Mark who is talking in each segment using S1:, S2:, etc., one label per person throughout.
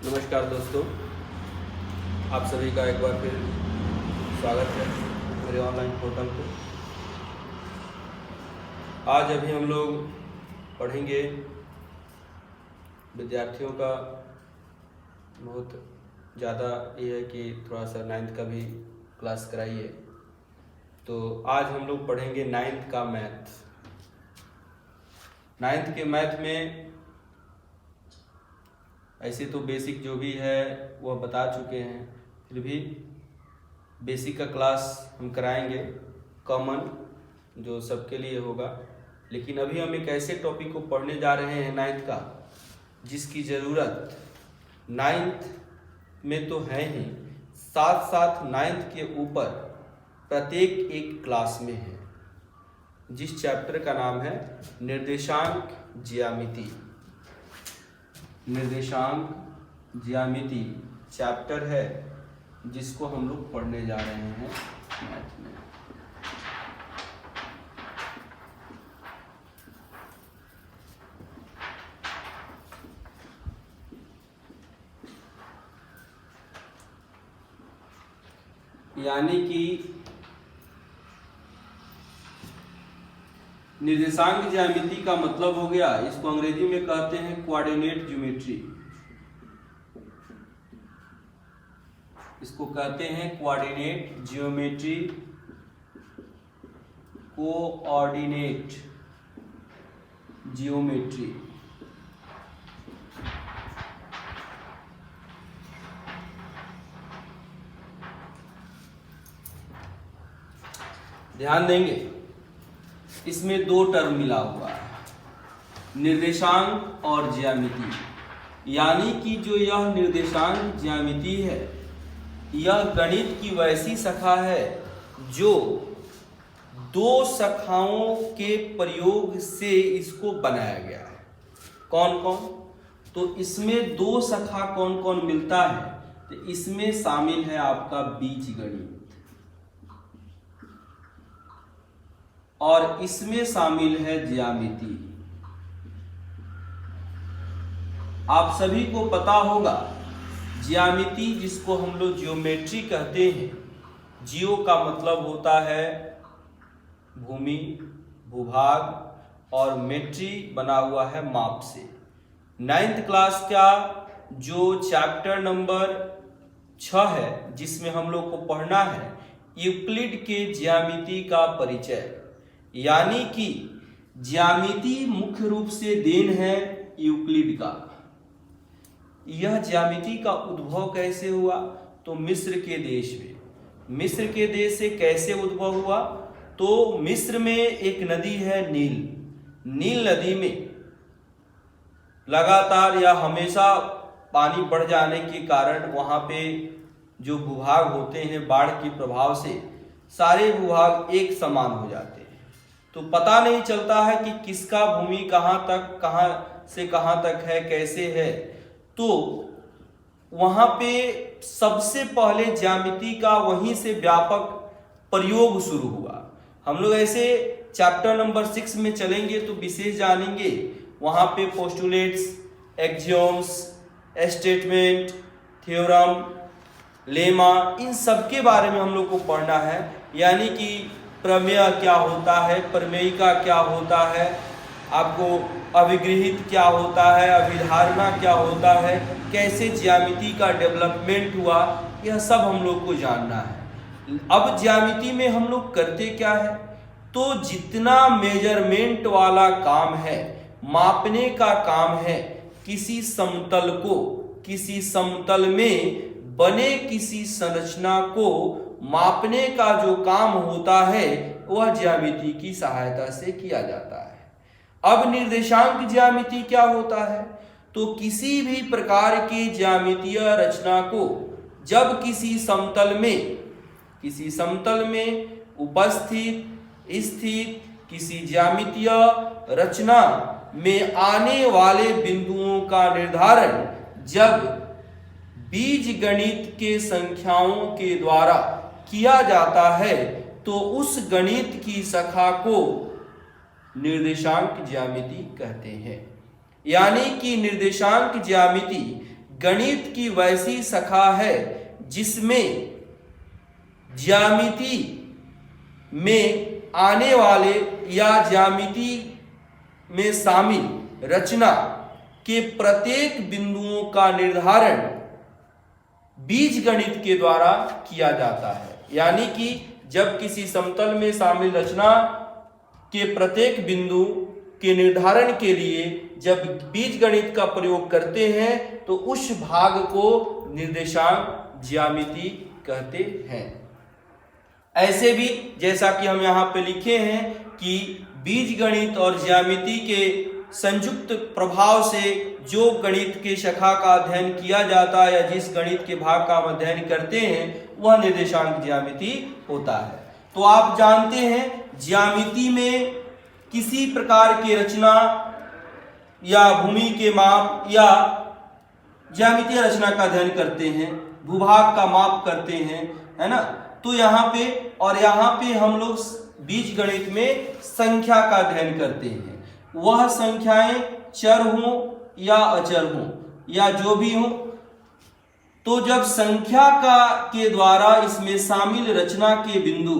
S1: नमस्कार दोस्तों, आप सभी का एक बार फिर स्वागत है मेरे ऑनलाइन पोर्टल पे। आज अभी हम लोग पढ़ेंगे विद्यार्थियों का बहुत ज़्यादा ये है कि थोड़ा सा 9th का भी क्लास कराइए। तो आज हम लोग पढ़ेंगे 9th का मैथ। 9th के मैथ में ऐसे तो बेसिक जो भी है वह बता चुके हैं, फिर भी बेसिक का क्लास हम कराएंगे, कॉमन जो सबके लिए होगा। लेकिन अभी हम एक ऐसे टॉपिक को पढ़ने जा रहे हैं 9th का, जिसकी ज़रूरत 9th में तो है ही, साथ साथ 9th के ऊपर प्रत्येक एक क्लास में है, जिस चैप्टर का नाम है निर्देशांक ज्यामिति। निर्देशांक ज्यामिति चैप्टर है जिसको हम लोग पढ़ने जा रहे हैं मैथ में। यानी कि निर्देशांक ज्यामिति का मतलब हो गया, इसको अंग्रेजी में कहते हैं कोऑर्डिनेट ज्योमेट्री। इसको कहते हैं कोऑर्डिनेट ज्योमेट्री, कोऑर्डिनेट ज्योमेट्री। ध्यान देंगे, इसमें दो टर्म मिला हुआ है, निर्देशांक और ज्यामिति। यानी कि जो यह निर्देशांक ज्यामिति है, यह गणित की वैसी शाखा है जो दो शाखाओं के प्रयोग से इसको बनाया गया है। कौन कौन? तो इसमें दो शाखा कौन कौन मिलता है? तो इसमें शामिल है आपका बीजगणित, और इसमें शामिल है ज्यामिति। आप सभी को पता होगा ज्यामिति, जिसको हम लोग ज्योमेट्री कहते हैं। जियो का मतलब होता है भूमि, भूभाग, और मेट्री बना हुआ है माप से। 9th क्लास का जो चैप्टर नंबर 6 है, जिसमें हम लोग को पढ़ना है यूक्लिड के ज्यामिति का परिचय। यानी कि ज्यामिति मुख्य रूप से देन है यूक्लिड का। यह ज्यामिति का उद्भव कैसे हुआ? तो मिस्र के देश में। मिस्र के देश से कैसे उद्भव हुआ? तो मिस्र में एक नदी है नील। नील नदी में लगातार या हमेशा पानी बढ़ जाने के कारण वहां पे जो भूभाग होते हैं, बाढ़ के प्रभाव से सारे भूभाग एक समान हो जाते हैं। तो पता नहीं चलता है कि किसका भूमि कहाँ से कहाँ तक है, कैसे है। तो वहां पे सबसे पहले ज्यामिति का वहीं से व्यापक प्रयोग शुरू हुआ। हम लोग ऐसे चैप्टर नंबर 6 में चलेंगे तो विशेष जानेंगे। वहां पे पोस्टुलेट्स, एक्सियोम्स, स्टेटमेंट, थ्योरम, लेमा, इन सब के बारे में हम लोग को पढ़ना है। यानी कि प्रमेय क्या होता है, प्रमेयिका क्या होता है, आपको अभिगृहित क्या होता है, अभिधारणा क्या होता है, कैसे ज्यामिति का डेवलपमेंट हुआ, यह सब हम लोग को जानना है। अब ज्यामिति में हम लोग करते क्या है? तो जितना मेजरमेंट वाला काम है, मापने का काम है, किसी समतल को, किसी समतल में बने किसी संरचना को मापने का जो काम होता है, वह ज्यामिति की सहायता से किया जाता है। अब निर्देशांक ज्यामिति क्या होता है? तो किसी भी प्रकार की ज्यामितीय रचना को जब किसी समतल में उपस्थित स्थित किसी ज्यामितीय रचना में आने वाले बिंदुओं का निर्धारण जब बीजगणित के संख्याओं के द्वारा किया जाता है, तो उस गणित की शाखा को निर्देशांक ज्यामिति कहते हैं। यानी कि निर्देशांक ज्यामिति गणित की वैसी शाखा है जिसमें ज्यामिति में आने वाले या ज्यामिति में शामिल रचना के प्रत्येक बिंदुओं का निर्धारण बीजगणित के द्वारा किया जाता है। यानी कि जब किसी समतल में शामिल रचना के प्रत्येक बिंदु के निर्धारण के लिए जब बीजगणित का प्रयोग करते हैं तो उस भाग को निर्देशांक ज्यामिति कहते हैं। ऐसे भी जैसा कि हम यहाँ पे लिखे हैं कि बीजगणित और ज्यामिति के संयुक्त प्रभाव से जो गणित के शाखा का अध्ययन किया जाता है या जिस गणित के भाग का हम अध्ययन करते हैं वह निर्देशांक ज्यामिति होता है। तो आप जानते हैं ज्यामिति में किसी प्रकार की रचना या भूमि के माप या ज्यामितीय रचना का अध्ययन करते हैं, भूभाग का माप करते हैं, है ना। तो यहाँ पे हम लोग बीजगणित में संख्या का अध्ययन करते हैं। वह संख्याएं चर हों या अचर हों या जो भी हो, तो जब संख्या के द्वारा इसमें शामिल रचना के बिंदु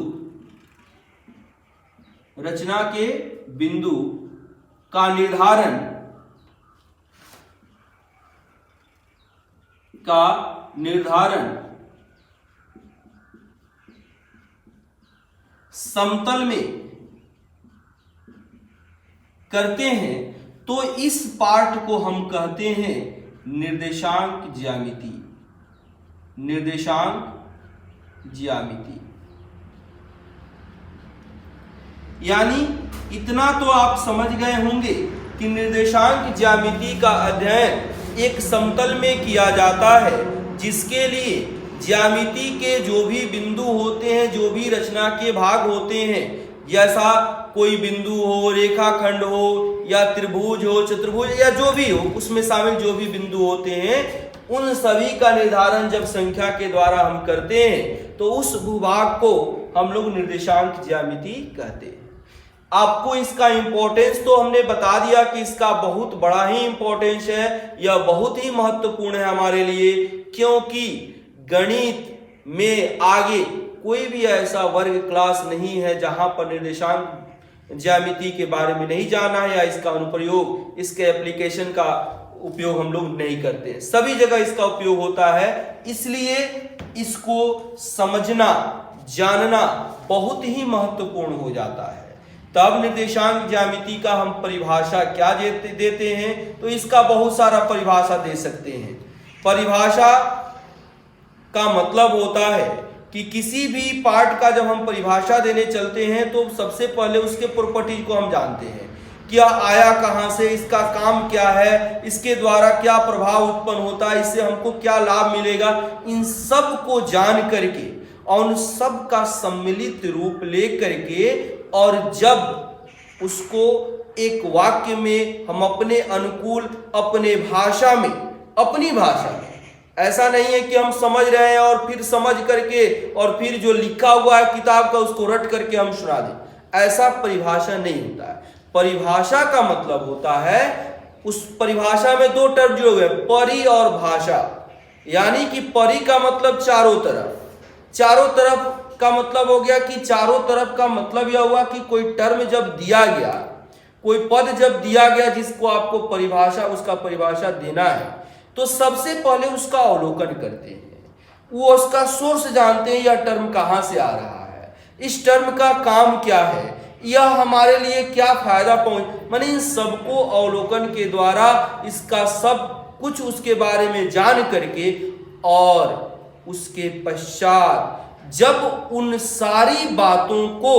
S1: का निर्धारण समतल में करते हैं तो इस पार्ट को हम कहते हैं निर्देशांक ज्यामिति। यानी इतना तो आप समझ गए होंगे कि निर्देशांक ज्यामिति का अध्ययन एक समतल में किया जाता है जिसके लिए ज्यामिति के जो भी बिंदु होते हैं, जो भी रचना के भाग होते हैं, जैसा कोई बिंदु हो, रेखाखंड हो या त्रिभुज हो, चतुर्भुज या जो भी हो, उसमें शामिल जो भी बिंदु होते हैं उन सभी का निर्धारण जब संख्या के द्वारा हम करते हैं तो उस भूभाग को हम लोग निर्देशांक ज्यामिति कहते हैं। आपको इसका इंपॉर्टेंस तो हमने बता दिया कि इसका बहुत बड़ा ही इंपॉर्टेंस है, यह बहुत ही महत्वपूर्ण है हमारे लिए, क्योंकि गणित में आगे कोई भी ऐसा वर्ग क्लास नहीं है जहां पर निर्देशांक ज्यामिति के बारे में नहीं जाना है या इसका अनुप्रयोग, इसके एप्लीकेशन का उपयोग हम लोग नहीं करते हैं। सभी जगह इसका उपयोग होता है, इसलिए इसको समझना जानना बहुत ही महत्वपूर्ण हो जाता है। तब निर्देशांक ज्यामिति का हम परिभाषा क्या देते हैं, तो इसका बहुत सारा परिभाषा दे सकते हैं। परिभाषा का मतलब होता है कि किसी भी पार्ट का जब हम परिभाषा देने चलते हैं तो सबसे पहले उसके प्रॉपर्टी को हम जानते हैं, क्या आया कहां से, इसका काम क्या है, इसके द्वारा क्या प्रभाव उत्पन्न होता है, इससे हमको क्या लाभ मिलेगा, इन सब को जान करके और उन सब का सम्मिलित रूप ले करके और जब उसको एक वाक्य में हम अपने अनुकूल अपनी भाषा में ऐसा नहीं है कि हम समझ रहे हैं और फिर समझ करके और फिर जो लिखा हुआ है किताब का उसको रट करके हम सुना दें, ऐसा परिभाषा नहीं होता है। परिभाषा का मतलब होता है, उस परिभाषा में दो टर्म जुड़े हुए हैं, परि और भाषा। यानी कि परि का मतलब चारों तरफ का मतलब हो गया कि चारों तरफ का मतलब यह हुआ कि कोई टर्म जब दिया गया, कोई पद जब दिया गया जिसको आपको उसका परिभाषा देना है, तो सबसे पहले उसका अवलोकन करते हैं, वो उसका सोर्स जानते हैं, यह टर्म कहां से आ रहा है, इस टर्म का काम क्या है, यह हमारे लिए क्या फायदा माने इन सबको अवलोकन के द्वारा इसका सब कुछ उसके बारे में जान करके और उसके पश्चात जब उन सारी बातों को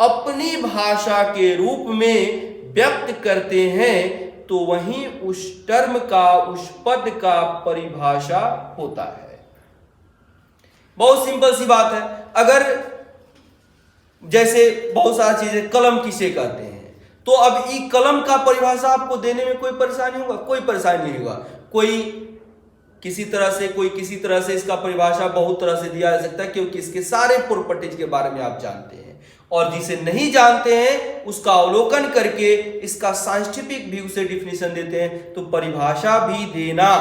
S1: अपनी भाषा के रूप में व्यक्त करते हैं तो वहीं उस टर्म का, उस पद का परिभाषा होता है। बहुत सिंपल सी बात है। अगर जैसे बहुत सारी चीजें, कलम किसे कहते हैं, तो अब ई कलम का परिभाषा आपको देने में कोई परेशानी होगा? कोई परेशानी नहीं होगा। कोई किसी तरह से इसका परिभाषा बहुत तरह से दिया जा सकता है, क्योंकि इसके सारे प्रॉपर्टीज के बारे में आप जानते हैं। और जिसे नहीं जानते हैं उसका अवलोकन करके इसका साइंटिफिक व्यू से डिफिनेशन देते हैं। तो परिभाषा भी देना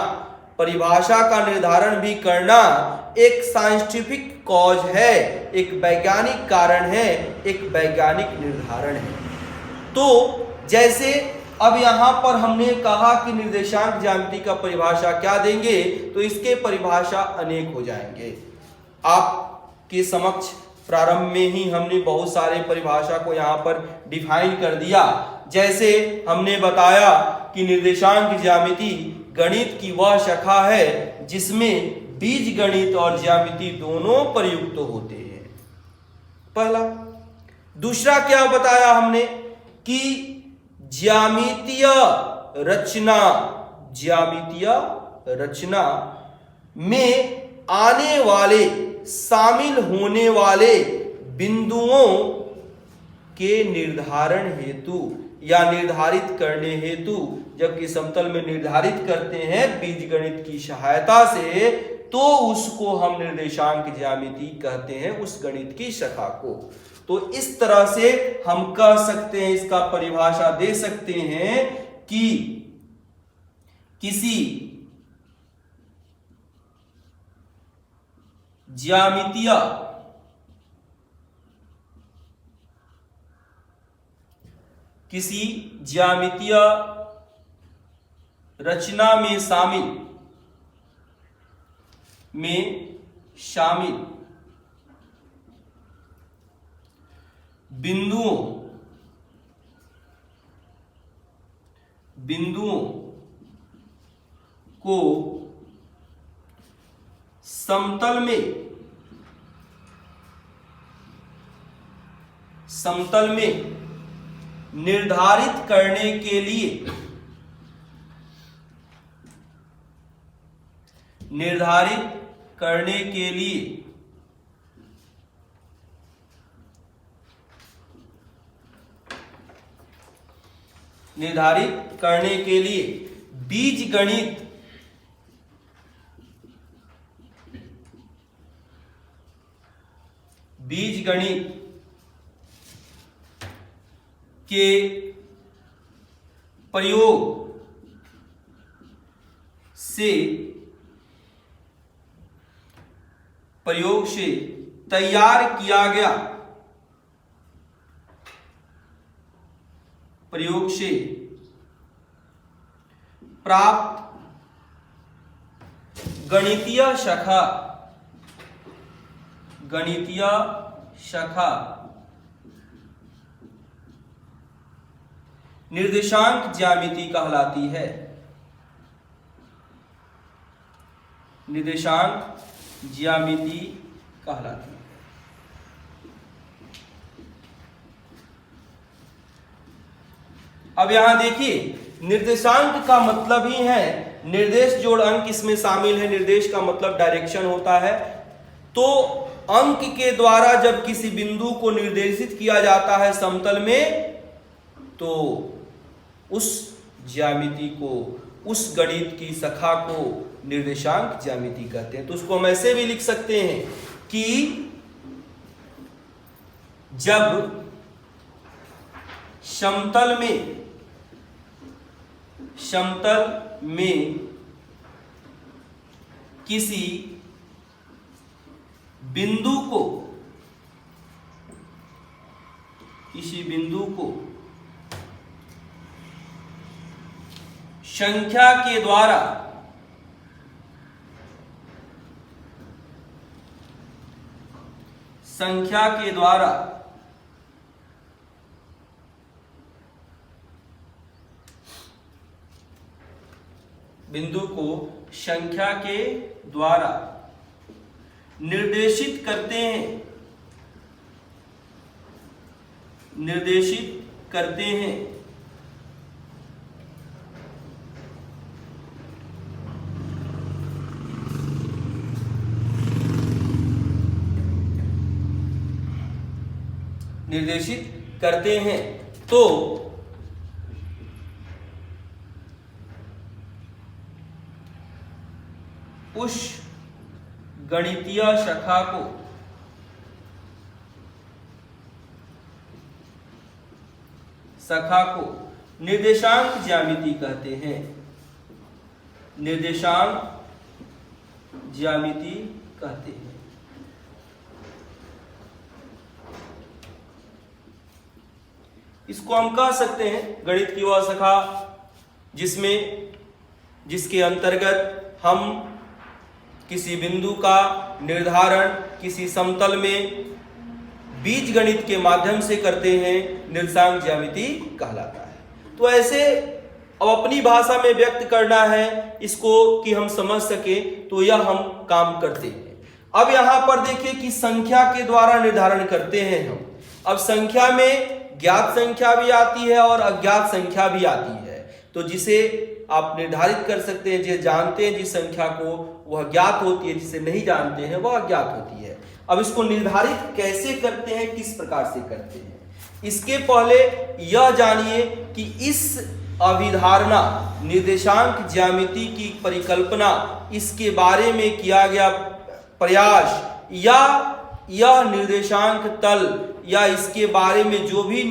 S1: परिभाषा का निर्धारण भी करना एक साइंटिफिक कॉज है, एक वैज्ञानिक कारण है, एक वैज्ञानिक निर्धारण है। तो जैसे अब यहां पर हमने कहा कि निर्देशांक ज्यामिति का परिभाषा क्या देंगे, तो इसके परिभाषा अनेक हो जाएंगे। आपके समक्ष प्रारंभ में ही हमने बहुत सारे परिभाषा को यहां पर डिफाइन कर दिया। जैसे हमने बताया कि निर्देशांक ज्यामिति गणित की वह शाखा है जिसमें बीज गणित और ज्यामिति दोनों प्रयुक्त होते हैं, पहला। दूसरा क्या बताया हमने कि ज्यामितीय रचना में आने वाले, शामिल होने वाले बिंदुओं के निर्धारण हेतु या निर्धारित करने हेतु, जबकि समतल में निर्धारित करते हैं बीजगणित की सहायता से, तो उसको हम निर्देशांक ज्यामिति कहते हैं, उस गणित की शाखा को। तो इस तरह से हम कह सकते हैं, इसका परिभाषा दे सकते हैं कि किसी ज्यामितीय रचना में शामिल बिंदुओं को समतल में निर्धारित करने के लिए बीजगणित के प्रयोग से तैयार किया गया, प्रयोग से प्राप्त गणितीय शाखा निर्देशांक ज्यामिति कहलाती है। निर्देशांक ज्यामिति कहलाती है। अब यहां देखिए, निर्देशांक का मतलब ही है निर्देश जोड़ अंक इसमें शामिल है। निर्देश का मतलब डायरेक्शन होता है। तो अंक के द्वारा जब किसी बिंदु को निर्देशित किया जाता है समतल में, तो उस ज्यामिति को, उस गणित की शाखा को निर्देशांक ज्यामिति कहते हैं। तो उसको हम ऐसे भी लिख सकते हैं कि जब समतल में किसी बिंदु को संख्या के द्वारा बिंदु को संख्या के द्वारा निर्देशित करते हैं तो उस गणितीय शाखा को निर्देशांक ज्यामिति कहते हैं। निर्देशांक ज्यामिति कहते हैं। इसको हम कह सकते हैं गणित की वह शाखा जिसके अंतर्गत हम किसी बिंदु का निर्धारण किसी समतल में बीजगणित के माध्यम से करते हैं, निर्देशांक ज्यामिति कहलाता है। तो ऐसे अब अपनी भाषा में व्यक्त करना है इसको कि हम समझ सके, तो यह हम काम करते हैं। अब यहां पर देखिए कि संख्या के द्वारा निर्धारण करते हैं हम। अब संख्या में ज्ञात संख्या भी आती है और अज्ञात संख्या भी आती है, तो जिसे आप निर्धारित कर सकते हैं, जिसे जानते हैं जिस संख्या को, वह ज्ञात होती है, जिसे नहीं जानते हैं वह अज्ञात होती है। अब इसको निर्धारित कैसे करते हैं, किस प्रकार से करते हैं, इसके पहले यह जानिए कि इस अभिधारणा निर्देशांक ज्यामिति की परिकल्पना, इसके बारे में किया गया प्रयास या यह निर्देशांक तल या इसके बारे में जो भी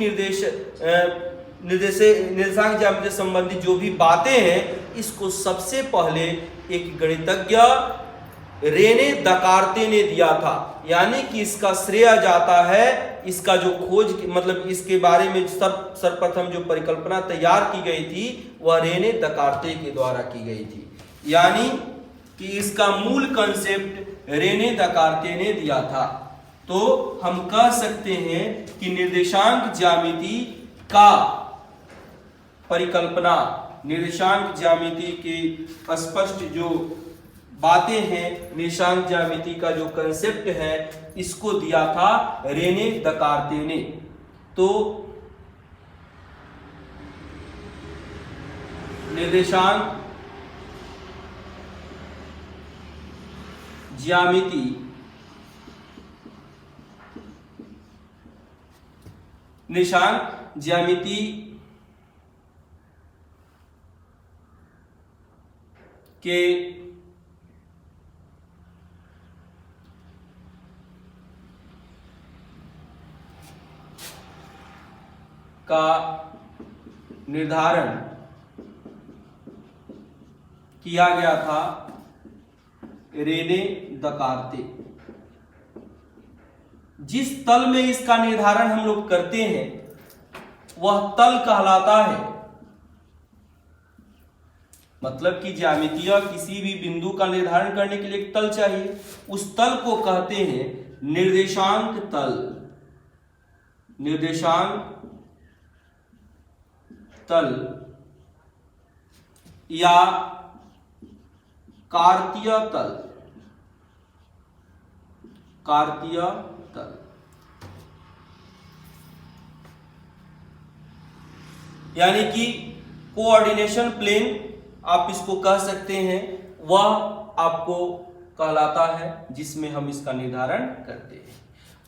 S1: निर्देशांक ज्यामिति संबंधी जो भी बातें हैं, इसको सबसे पहले एक गणितज्ञ रेने दकार्ते ने दिया था। यानी कि इसका श्रेय जाता है, इसका जो खोज मतलब इसके बारे में सर्वप्रथम जो परिकल्पना तैयार की गई थी वह रेने दकार्ते के द्वारा की गई थी। यानी कि इसका मूल कंसेप्ट रेने दकार्ते ने दिया था। तो हम कह सकते हैं कि निर्देशांक ज्यामिति का परिकल्पना, निर्देशांक ज्यामिति की स्पष्ट जो बातें हैं, निर्देशांक ज्यामिति का जो कंसेप्ट है, इसको दिया था रेने दकार्ते ने। तो निर्देशांक ज्यामिति निर्देशांक ज्यामिति के का निर्धारण किया गया था रेने दकार्ते। जिस तल में इसका निर्धारण हम लोग करते हैं वह तल कहलाता है, मतलब कि ज्यामितीय किसी भी बिंदु का निर्धारण करने के लिए एक तल चाहिए, उस तल को कहते हैं निर्देशांक तल। निर्देशांक तल या कार्तीय तल। कार्तीय तल यानी कि कोऑर्डिनेशन प्लेन आप इसको कह सकते हैं, वह आपको कहलाता है जिसमें हम इसका निर्धारण करते हैं।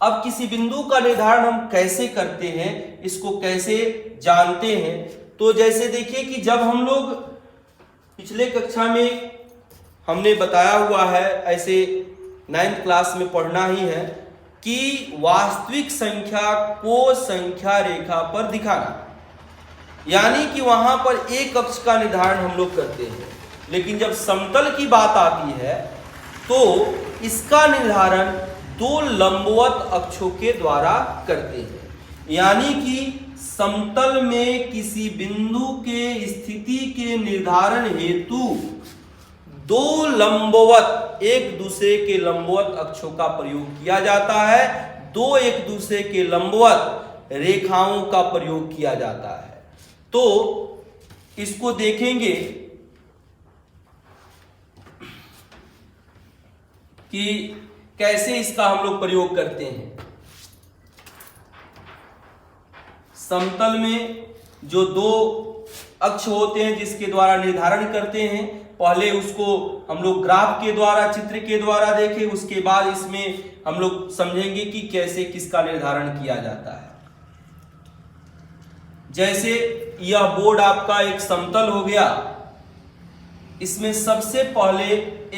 S1: अब किसी बिंदु का निर्धारण हम कैसे करते हैं, इसको कैसे जानते हैं, तो जैसे देखिए कि जब हम लोग पिछले कक्षा में हमने बताया हुआ है, ऐसे 9th क्लास में पढ़ना ही है कि वास्तविक संख्या को संख्या रेखा पर दिखाना, यानी कि वहां पर एक अक्ष का निर्धारण हम लोग करते हैं। लेकिन जब समतल की बात आती है तो इसका निर्धारण दो लंबवत अक्षों के द्वारा करते हैं। यानी कि समतल में किसी बिंदु के स्थिति के निर्धारण हेतु दो लंबवत, एक दूसरे के लंबवत अक्षों का प्रयोग किया जाता है, दो एक दूसरे के लंबवत रेखाओं का प्रयोग किया जाता है। तो इसको देखेंगे कि कैसे इसका हम लोग प्रयोग करते हैं। समतल में जो दो अक्ष होते हैं जिसके द्वारा निर्धारण करते हैं, पहले उसको हम लोग ग्राफ के द्वारा, चित्र के द्वारा देखें, उसके बाद इसमें हम लोग समझेंगे कि कैसे किसका निर्धारण किया जाता है। जैसे यह बोर्ड आपका एक समतल हो गया, इसमें सबसे पहले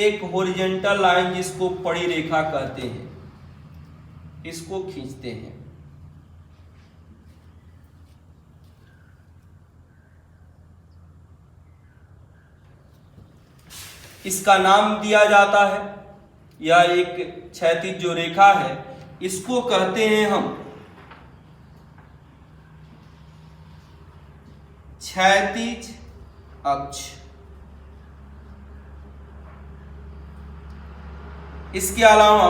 S1: एक हॉरिजॉन्टल लाइन जिसको पड़ी रेखा कहते हैं, इसको खींचते हैं। इसका नाम दिया जाता है। यह एक क्षैतिज जो रेखा है इसको कहते हैं हम क्षैतिज अक्ष। इसके अलावा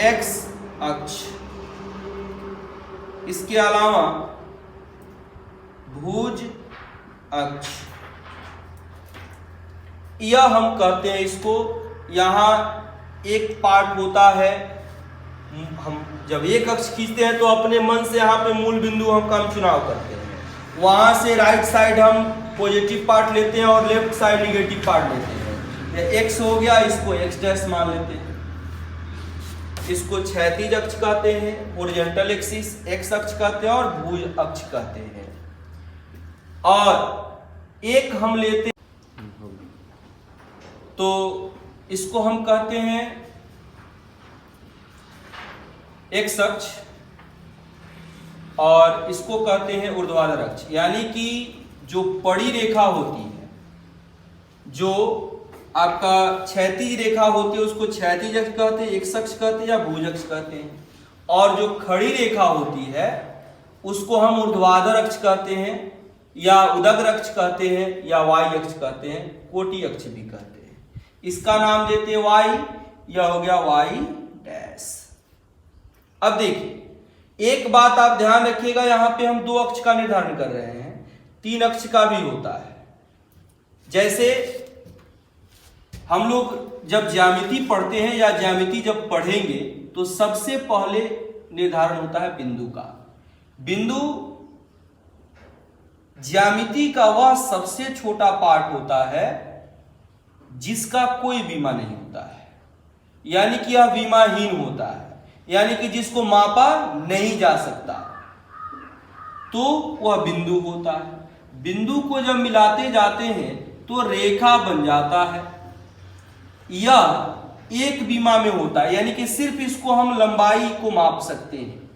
S1: एक्स अक्ष, इसके अलावा भुज अक्ष, यह हम कहते हैं इसको। यहां एक पार्ट होता है, हम जब एक अक्ष खींचते हैं तो अपने मन से यहाँ पे मूल बिंदु हम का चुनाव करते हैं। वहां से राइट साइड हम पॉजिटिव पार्ट लेते हैं और लेफ्ट साइड निगेटिव पार्ट लेते हैं। एक्स हो गया, इसको एक्स डैश मान लेते हैं। इसको क्षैतिज अक्ष कहते हैं, ओरिजेंटल एक्सिस एक्स अक्ष कहते हैं और भुज अक्ष कहते हैं। और एक हम लेते तो इसको हम कहते हैं एक्स अक्ष और इसको कहते हैं ऊर्ध्वाधर अक्ष। यानी कि जो पड़ी रेखा होती है, जो आपका क्षैतिज रेखा होती है उसको क्षैतिज अक्ष कहते हैं, एक्स अक्ष कहते हैं या भुज अक्ष कहते हैं। और जो खड़ी रेखा होती है उसको हम ऊर्ध्वाधर अक्ष कहते हैं या उदग्र अक्ष कहते हैं या वाई अक्ष कहते हैं, कोटि अक्ष भी कहते हैं। इसका नाम देते हैं वाई, यह हो गया वाई डैश। अब देखिए एक बात आप ध्यान रखिएगा, यहां पे हम दो अक्ष का निर्धारण कर रहे हैं, तीन अक्ष का भी होता है। जैसे हम लोग जब ज्यामिति पढ़ते हैं या ज्यामिति जब पढ़ेंगे तो सबसे पहले निर्धारण होता है बिंदु का। बिंदु ज्यामिति का वह सबसे छोटा पार्ट होता है जिसका कोई विमा नहीं होता है, यानी कि यह विमाहीन होता है, यानी कि जिसको मापा नहीं जा सकता, तो वह बिंदु होता है। बिंदु को जब मिलाते जाते हैं तो रेखा बन जाता है। यह एक विमा में होता है, यानी कि सिर्फ इसको हम लंबाई को माप सकते हैं,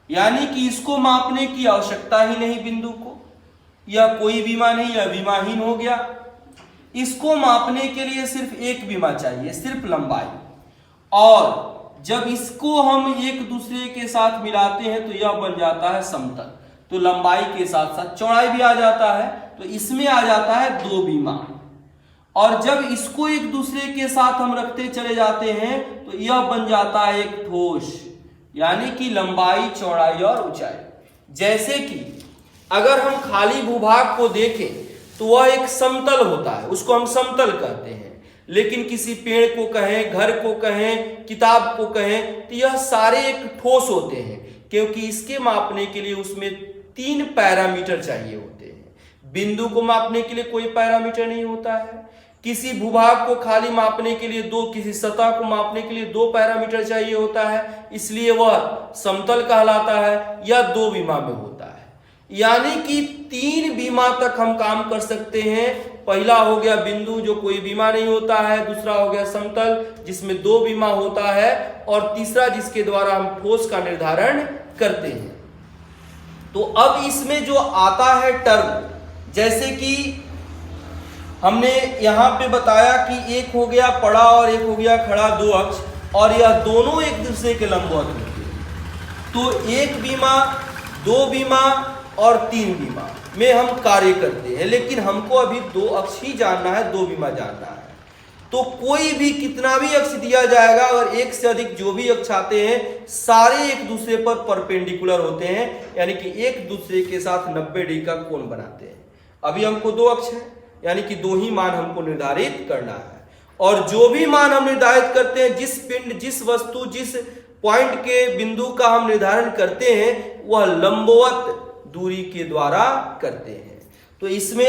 S1: यानी कि इसको मापने की आवश्यकता ही नहीं बिंदु को। यह कोई विमा नहीं, यह विमाहीन हो गया। इसको मापने के लिए सिर्फ एक विमा चाहिए, सिर्फ लंबाई। और जब इसको हम एक दूसरे के साथ मिलाते हैं तो यह बन जाता है समतल। तो लंबाई के साथ साथ चौड़ाई भी आ जाता है, तो इसमें आ जाता है दो विमा। और जब इसको एक दूसरे के साथ हम रखते चले जाते हैं तो यह बन जाता है एक ठोस, यानी कि लंबाई, चौड़ाई और ऊंचाई। जैसे कि अगर हम खाली भूभाग को देखें तो वह एक समतल होता है, उसको हम समतल कहते हैं। लेकिन किसी पेड़ को कहें, घर को कहें, किताब को कहें, तो यह सारे एक ठोस होते हैं, क्योंकि इसके मापने के लिए उसमें 3 पैरामीटर चाहिए होते हैं। बिंदु को मापने के लिए कोई पैरामीटर नहीं होता है। किसी भूभाग को खाली मापने के लिए 2, किसी सतह को मापने के लिए 2 पैरामीटर चाहिए होता है, इसलिए वह समतल कहलाता है या 2 विमा में होता है। यानी कि 3 विमा तक हम काम कर सकते हैं। पहला हो गया बिंदु जो कोई विमा नहीं होता है, दूसरा हो गया समतल जिसमें 2 विमा होता है, और तीसरा जिसके द्वारा हम ठोस का निर्धारण करते हैं। तो अब इसमें जो आता है टर्म, जैसे कि हमने यहां पे बताया कि एक हो गया पड़ा और एक हो गया खड़ा, 2 अक्ष, और यह दोनों एक दूसरे के लंबवत होते हैं। तो 1 विमा, 2 विमा और 3 विमा में हम कार्य करते हैं, लेकिन हमको अभी 2 अक्ष ही जानना है, 2 विमा जानना है। तो कोई भी कितना भी अक्ष दिया जाएगा, अगर एक से अधिक जो भी अक्ष आते हैं सारे एक दूसरे पर परपेंडिकुलर होते हैं, यानी कि एक दूसरे के साथ 90 डिग्री का कोण बनाते हैं। अभी हमको 2 अक्ष है, यानी कि 2 ही मान हमको निर्धारित करना है। और जो भी मान हम निर्धारित करते हैं, जिस पिंड, जिस वस्तु, जिस पॉइंट के बिंदु का हम निर्धारण करते हैं, वह लंबवत दूरी के द्वारा करते हैं। तो इसमें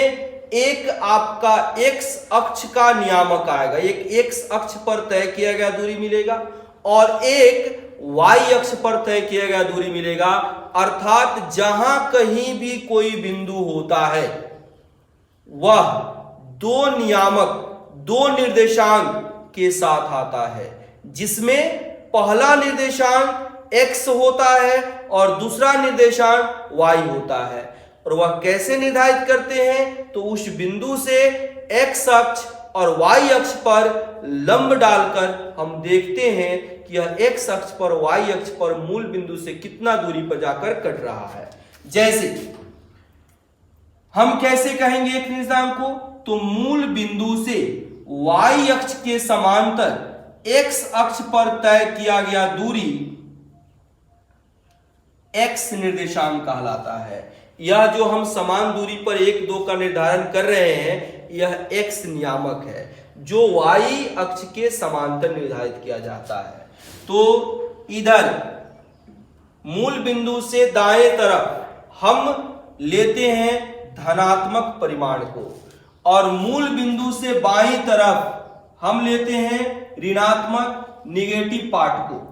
S1: एक आपका x अक्ष का नियामक आएगा, एक x अक्ष पर तय किया गया दूरी मिलेगा और एक y अक्ष पर तय किया गया दूरी मिलेगा। अर्थात जहां कहीं भी कोई बिंदु होता है वह 2 नियामक, 2 निर्देशांक के साथ आता है, जिसमें पहला निर्देशांक x होता है और दूसरा निर्देशांक y होता है। और वह कैसे निर्धारित करते हैं, तो उस बिंदु से x अक्ष और y अक्ष पर लंब डालकर हम देखते हैं कि यह x अक्ष पर y अक्ष पर मूल बिंदु से कितना दूरी पर जाकर कट रहा है। जैसे हम कैसे कहेंगे एक निर्देशांक को, तो मूल बिंदु से y अक्ष के समांतर x अक्ष पर तय किया गया दूरी x निर्देशांक कहलाता है। यह जो हम समान दूरी पर 1, 2 का निर्धारण कर रहे हैं, यह x नियामक है जो y अक्ष के समांतर निर्धारित किया जाता है। तो इधर मूल बिंदु से दाएं तरफ हम लेते हैं धनात्मक परिमाण को और मूल बिंदु से बाईं तरफ हम लेते हैं ऋणात्मक निगेटिव पार्ट को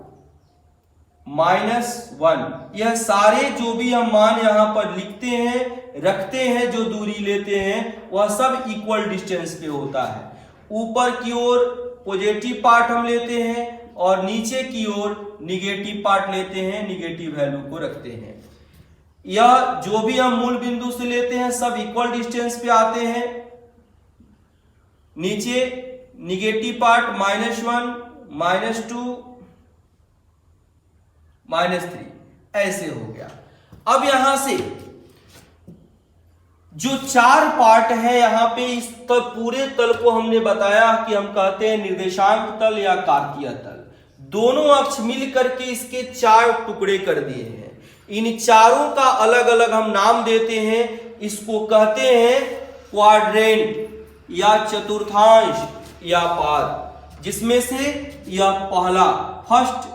S1: -1। यह सारे जो भी हम मान यहां पर लिखते हैं, रखते हैं, जो दूरी लेते हैं, वह सब इक्वल डिस्टेंस पे होता है। ऊपर की ओर पॉजिटिव पार्ट हम लेते हैं और नीचे की ओर निगेटिव पार्ट लेते हैं, निगेटिव वैल्यू को रखते हैं। यह जो भी हम मूल बिंदु से लेते हैं सब इक्वल डिस्टेंस पे आते हैं। नीचे निगेटिव पार्ट -1, -2, -3 ऐसे हो गया। अब यहां से जो 4 पार्ट है यहां पे, इस पूरे तल को हमने बताया कि हम कहते हैं निर्देशांक तल या कार्तीय तल। दोनों अक्ष मिलकर के इसके 4 टुकड़े कर दिए हैं। इन चारों का अलग अलग हम नाम देते हैं। इसको कहते हैं क्वाड्रेंट या चतुर्थांश या पाद, जिसमें से यह पहला फर्स्ट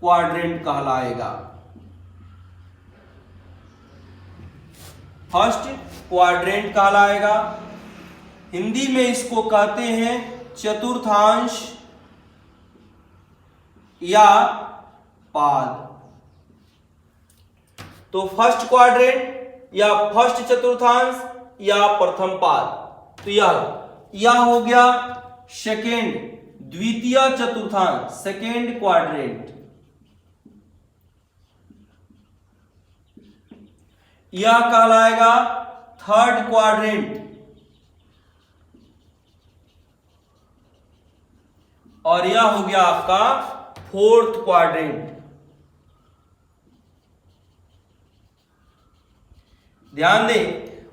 S1: क्वाड्रेंट कहलाएगा। फर्स्ट क्वाड्रेंट कहलाएगा। हिंदी में इसको कहते हैं चतुर्थांश या पाद। तो फर्स्ट क्वाड्रेंट या फर्स्ट चतुर्थांश या प्रथम पाद, तो यह हो गया सेकेंड, द्वितीय चतुर्थांश, सेकेंड क्वाड्रेंट। यह कहलाएगा थर्ड क्वाड्रेंट और यह हो गया आपका फोर्थ क्वाड्रेंट। ध्यान दें,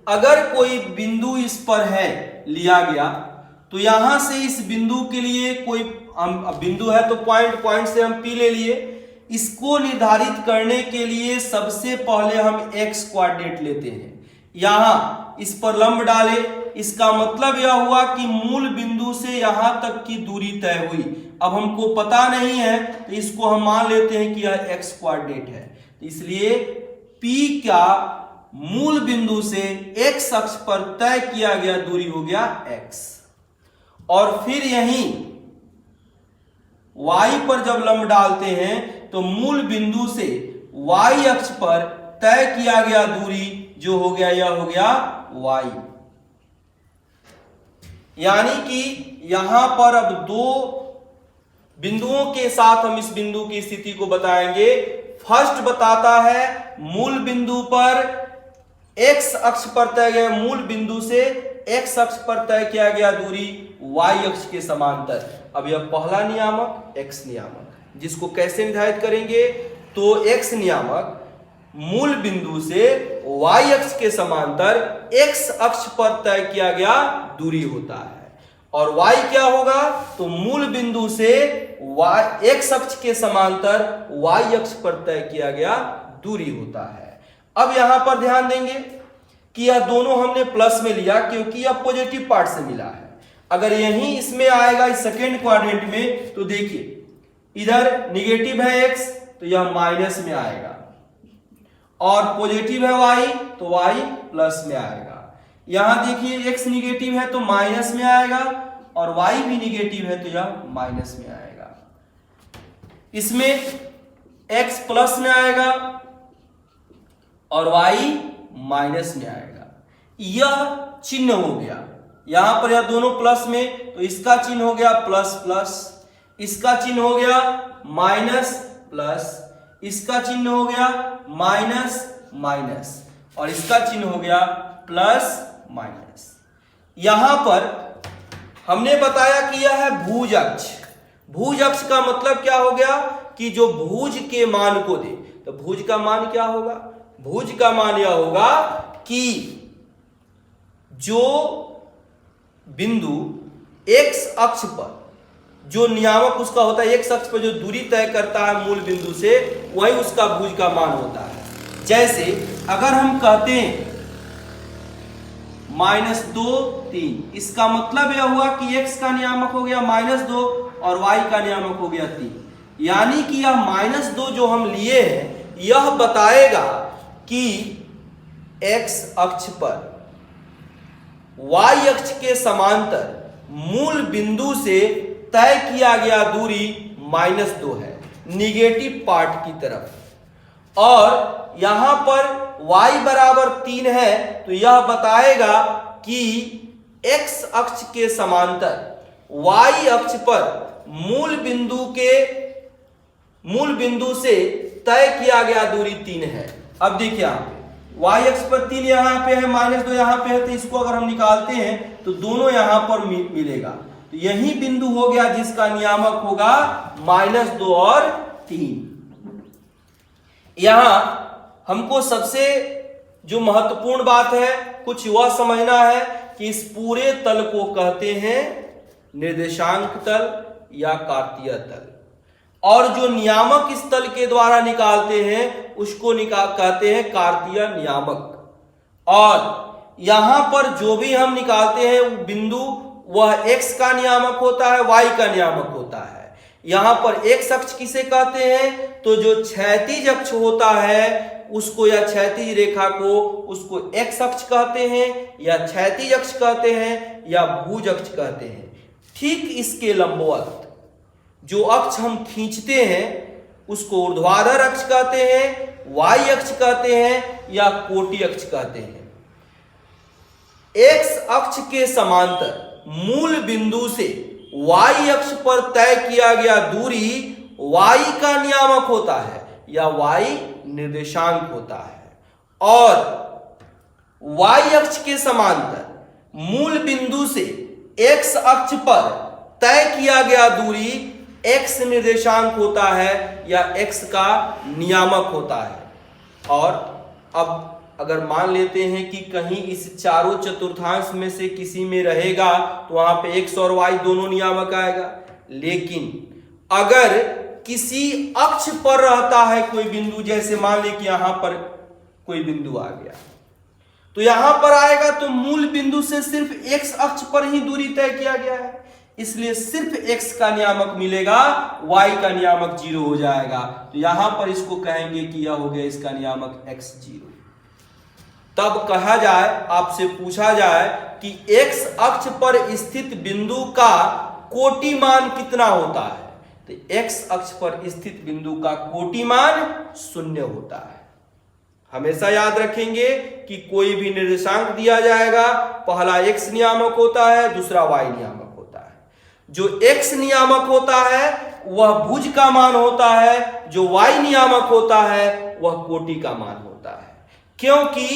S1: अगर कोई बिंदु इस पर है लिया गया, तो यहां से इस बिंदु के लिए कोई बिंदु है तो पॉइंट से हम P ले लिए। इसको निर्धारित करने के लिए सबसे पहले हम x कोऑर्डिनेट लेते हैं। यहां इस पर लंब डाले, इसका मतलब यह हुआ कि मूल बिंदु से यहां तक की दूरी तय हुई। अब हमको पता नहीं है तो इसको हम मान लेते हैं कि यह x कोऑर्डिनेट है, इसलिए P का मूल बिंदु से x अक्ष पर तय किया गया दूरी हो गया x। और फिर यहीं y पर जब लंब डालते हैं तो मूल बिंदु से y अक्ष पर तय किया गया दूरी जो हो गया, यह हो गया y। यानी कि यहां पर अब 2 बिंदुओं के साथ हम इस बिंदु की स्थिति को बताएंगे। फर्स्ट बताता है मूल बिंदु पर x अक्ष पर तय गया, मूल बिंदु से x अक्ष पर तय किया गया दूरी y अक्ष के समांतर। अब यह पहला नियामक x नियामक, जिसको कैसे निर्धारित करेंगे, तो x नियामक मूल बिंदु से y अक्ष के समांतर x अक्ष पर तय किया गया दूरी होता है। और y क्या होगा, तो मूल बिंदु से x अक्ष के समांतर y अक्ष पर तय किया गया दूरी होता है। अब यहां पर ध्यान देंगे कि यह दोनों हमने प्लस में लिया क्योंकि यह पॉजिटिव पार्ट से मिला है। अगर यही इसमें आएगा इस सेकेंड क्वाड्रेंट में, तो देखिए इधर निगेटिव है x तो यह माइनस में आएगा, और पॉजिटिव है y तो y प्लस में आएगा। यहां देखिए x निगेटिव है तो माइनस में आएगा, और y भी निगेटिव है तो यह माइनस में आएगा। इसमें x प्लस में आएगा और y माइनस में आएगा। यह चिन्ह हो गया, यहां पर यह दोनों प्लस में, तो इसका चिन्ह हो गया प्लस प्लस, इसका चिन्ह हो गया माइनस प्लस, इसका चिन्ह हो गया माइनस माइनस, और इसका चिन्ह हो गया प्लस माइनस। यहां पर हमने बताया कि यह है भुज अक्ष। भुज अक्ष का मतलब क्या हो गया कि जो भुज के मान को दे। तो भुज का मान क्या होगा? भुज का मान यह होगा कि जो बिंदु x अक्ष पर जो नियामक उसका होता है, x अक्ष पर जो दूरी तय करता है मूल बिंदु से, वही उसका भुज का मान होता है। जैसे अगर हम कहते हैं -2 3, इसका मतलब यह हुआ कि x का नियामक हो गया -2 और y का नियामक हो गया 3। यानी कि यह -2 जो हम लिए हैं यह बताएगा कि x अक्ष पर y अक्ष के समांतर मूल बिंदु से तय किया गया दूरी -2 है, निगेटिव पार्ट की तरफ। और यहां पर y बराबर 3 है तो यह बताएगा कि x अक्ष के समांतर y अक्ष पर मूल बिंदु से तय किया गया दूरी 3 है। अब देखिए यहां पे y अक्ष पर 3 यहां पे है, -2 यहां पे है, तो इसको अगर हम निकालते हैं तो दोनों यहां पर मिलेगा। तो यही बिंदु हो गया जिसका नियामक होगा -2 और 3। यहां हमको सबसे जो महत्वपूर्ण बात है कुछ वह समझना है कि इस पूरे तल को कहते हैं निर्देशांक तल या कार्तीय तल, और जो नियामक इस तल के द्वारा निकालते हैं उसको कहते हैं कार्तीय नियामक। और यहां पर जो भी हम निकालते हैं वो बिंदु वह x का नियामक होता है, y का नियामक होता है। यहां पर x अक्ष किसे कहते हैं? तो जो क्षैतिज अक्ष होता है उसको या क्षैतिज रेखा को उसको x अक्ष कहते हैं या क्षैतिज अक्ष कहते हैं या भुज अक्ष कहते हैं। ठीक इसके लंबवत जो अक्ष हम खींचते हैं उसको ऊर्ध्वाधर अक्ष कहते हैं, y अक्ष कहते हैं या कोटि अक्ष कहते हैं। x अक्ष के समांतर मूल बिंदु से y अक्ष पर तय किया गया दूरी y का नियामक होता है या y निर्देशांक होता है। और y अक्ष के समांतर मूल बिंदु से x अक्ष पर तय किया गया दूरी x निर्देशांक होता है या x का नियामक होता है। और अब अगर मान लेते हैं कि कहीं इस चारों चतुर्थांश में से किसी में रहेगा तो वहां पे x और y दोनों नियामक आएगा। लेकिन अगर किसी अक्ष पर रहता है कोई बिंदु, जैसे मान ले कि यहां पर कोई बिंदु आ गया तो यहां पर आएगा तो मूल बिंदु से सिर्फ x अक्ष पर ही दूरी तय किया गया है, इसलिए सिर्फ x का नियामक मिलेगा, y का नियामक 0 हो जाएगा। तो यहां पर इसको कहेंगे कि यह हो गया इसका नियामक x0। तब कहा जाए, आपसे पूछा जाए कि x अक्ष पर स्थित बिंदु का कोटि मान कितना होता है? तो x अक्ष पर स्थित बिंदु का कोटि मान 0 होता है। हमेशा याद रखेंगे कि कोई भी निर्देशांक दिया जाएगा, पहला x नियामक होता है, दूसरा y नियामक होता है। जो x नियामक होता है वह भुज का मान होता है, जो y नियामक होता है वह कोटि का मान होता है। क्योंकि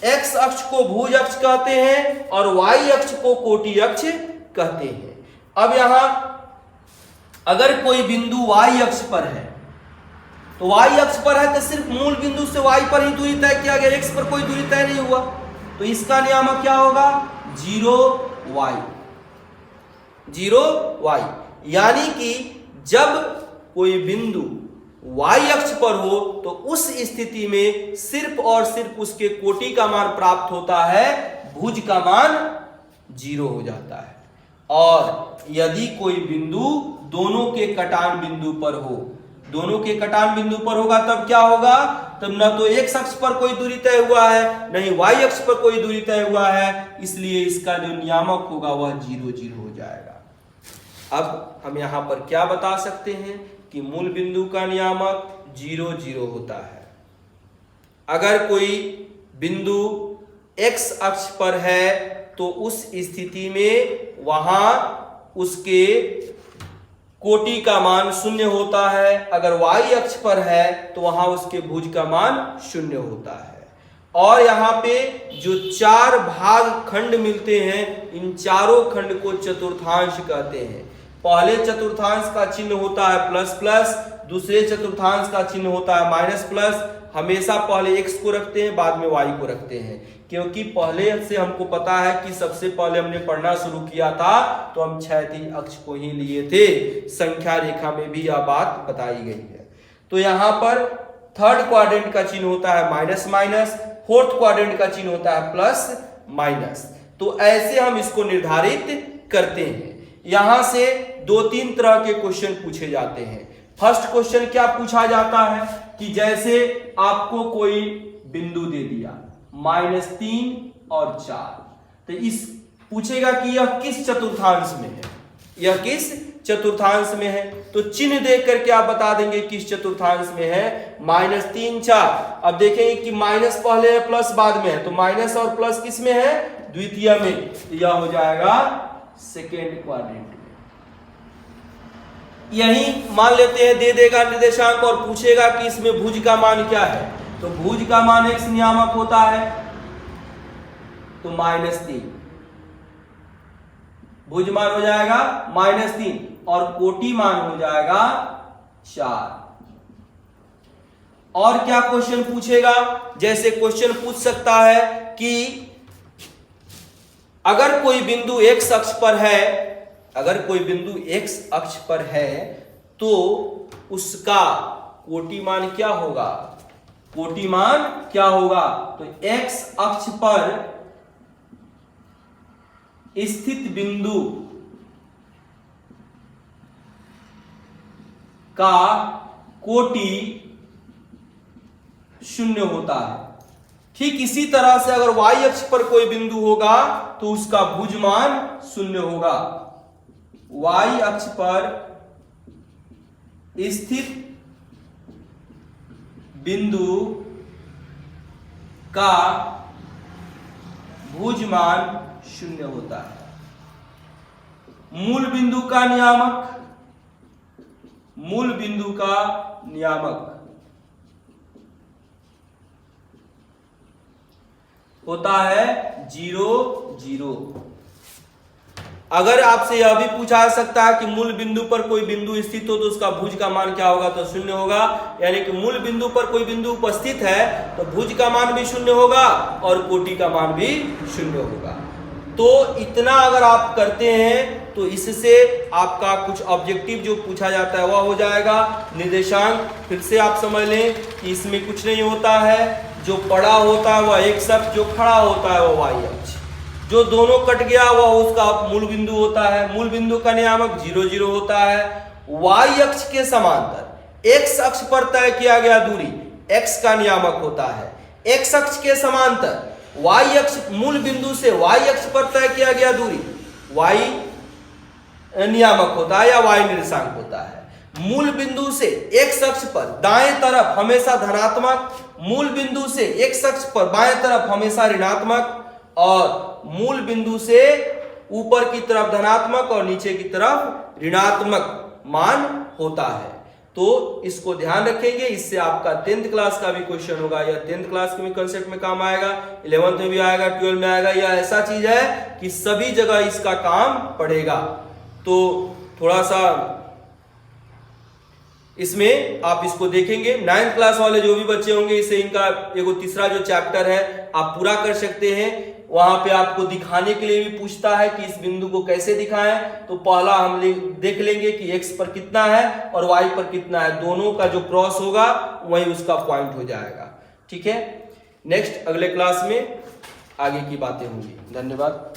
S1: x अक्ष को भुज अक्ष कहते हैं और y अक्ष को कोटि अक्ष कहते हैं। अब यहां अगर कोई बिंदु y अक्ष पर है तो y अक्ष पर है तो सिर्फ मूल बिंदु से y पर ही दूरी तय किया गया, x पर कोई दूरी तय नहीं हुआ, तो इसका नियामक क्या होगा? 0y। यानी कि जब कोई बिंदु y अक्ष पर हो तो उस स्थिति में सिर्फ और सिर्फ उसके कोटि का मान प्राप्त होता है, भुज का मान 0 हो जाता है। और यदि कोई बिंदु दोनों के कटान बिंदु पर हो, दोनों के कटान बिंदु पर होगा तब क्या होगा? तब न तो x अक्ष पर कोई दूरी तय हुआ है, नहीं y अक्ष पर कोई दूरी तय हुआ है, इसलिए इसका जो नियामक होगा वह 0 हो जाएगा। अब हम यहां पर क्या बता सकते हैं कि मूल बिंदु का नियामक 0 होता है। अगर कोई बिंदु x अक्ष पर है तो उस स्थिति में वहां उसके कोटि का मान 0 होता है, अगर y अक्ष पर है तो वहां उसके भुज का मान 0 होता है। और यहाँ पे जो 4 भाग खंड मिलते हैं, इन चारों खंड को चतुर्थांश कहते हैं। पहले चतुर्थांश का चिन्ह होता है प्लस प्लस, दूसरे चतुर्थांश का चिन्ह होता है माइनस प्लस। हमेशा पहले x को रखते हैं, बाद में y को रखते हैं, क्योंकि पहले से हमको पता है कि सबसे पहले हमने पढ़ना शुरू किया था तो हम क्षैतिज अक्ष को ही लिए थे। संख्या रेखा में भी यह बात बताई गई है। तो यहाँ पर थर्ड क्वाड्रेंट का चिन्ह होता है माइनस माइनस, फोर्थ क्वाड्रेंट का चिन्ह होता है प्लस माइनस। तो ऐसे हम इसको निर्धारित करते हैं। यहां से 2-3 तरह के क्वेश्चन पूछे जाते हैं। फर्स्ट क्वेश्चन क्या पूछा जाता है कि जैसे आपको कोई बिंदु दे दिया -3 और 4, तो इस पूछेगा कि यह किस चतुर्थांश में है, यह किस चतुर्थांश में है। तो चिन्ह देख करके आप बता देंगे किस चतुर्थांश में है। -3 4, अब देखेंगे कि माइनस पहले है प्लस बाद में है, तो माइनस और प्लस किस में है, द्वितीय में, तो यह हो जाएगा सेकेंड क्वाड्रेंट में। यही मान लेते हैं दे देगा निर्देशांक और पूछेगा कि इसमें भुज का मान क्या है, तो भुज का मान x नियामक होता है तो -3, भुज मान हो जाएगा -3 और कोटि मान हो जाएगा 4। और क्या क्वेश्चन पूछेगा, जैसे क्वेश्चन पूछ सकता है कि अगर कोई बिंदु x अक्ष पर है, अगर कोई बिंदु x अक्ष पर है तो उसका कोटि मान क्या होगा, कोटि मान क्या होगा। तो x अक्ष पर स्थित बिंदु का कोटि 0 होता है। ठीक इसी तरह से अगर y अक्ष पर कोई बिंदु होगा तो उसका भुज मान 0 होगा। y अक्ष पर स्थित बिंदु का भुज मान 0 होता है। मूल बिंदु का नियामक, मूल बिंदु का नियामक होता है 0 0। अगर आपसे यह भी पूछा जा सकता है कि मूल बिंदु पर कोई बिंदु स्थित हो तो उसका भुज का मान क्या होगा, तो 0 होगा। यानी कि मूल बिंदु पर कोई बिंदु उपस्थित है तो भुज का मान भी 0 होगा और कोटि का मान भी 0 होगा। तो इतना अगर आप करते हैं तो इससे आपका कुछ ऑब्जेक्टिव जो पूछा जाता है वह हो जाएगा। निर्देशांक फिर से आप समझ लें कि इसमें कुछ नहीं होता है, जो पड़ा होता है वह x अक्ष, जो खड़ा होता है वह y अक्ष, जो दोनों कट गया वह उसका मूल बिंदु होता है। मूल बिंदु का नियामक 0 0 होता है। y अक्ष के समांतर x अक्ष पर तय किया गया दूरी x का नियामक होता है। x अक्ष के समांतर y अक्ष, मूल बिंदु से y अक्ष पर तय किया गया दूरी y नियामक होता है या y निर्देशांक होता है। मूल बिंदु से x अक्ष पर दाएं तरफ हमेशा धनात्मक, मूल बिंदु से x अक्ष पर बाएं तरफ हमेशा ऋणात्मक, और मूल बिंदु से ऊपर की तरफ धनात्मक और नीचे की तरफ ऋणात्मक मान होता है। तो इसको ध्यान रखेंगे, इससे आपका 10th क्लास का भी क्वेश्चन होगा, या 10th क्लास के भी कंसेप्ट में काम आएगा, 11th में भी आएगा, 12th में आएगा। यह ऐसा चीज है कि सभी जगह इसका काम पड़ेगा। तो थोड़ा सा इसमें आप इसको देखेंगे। 9th क्लास वाले जो भी बच्चे होंगे इसे इनका एगो तीसरा जो चैप्टर है आप पूरा कर सकते हैं। वहां पे आपको दिखाने के लिए भी पूछता है कि इस बिंदु को कैसे दिखाएं, तो पहला हम देख लेंगे कि x पर कितना है और y पर कितना है, दोनों का जो क्रॉस होगा वही उसका पॉइंट हो जाएगा। ठीक है, नेक्स्ट अगले क्लास में आगे की बातें होंगी। धन्यवाद।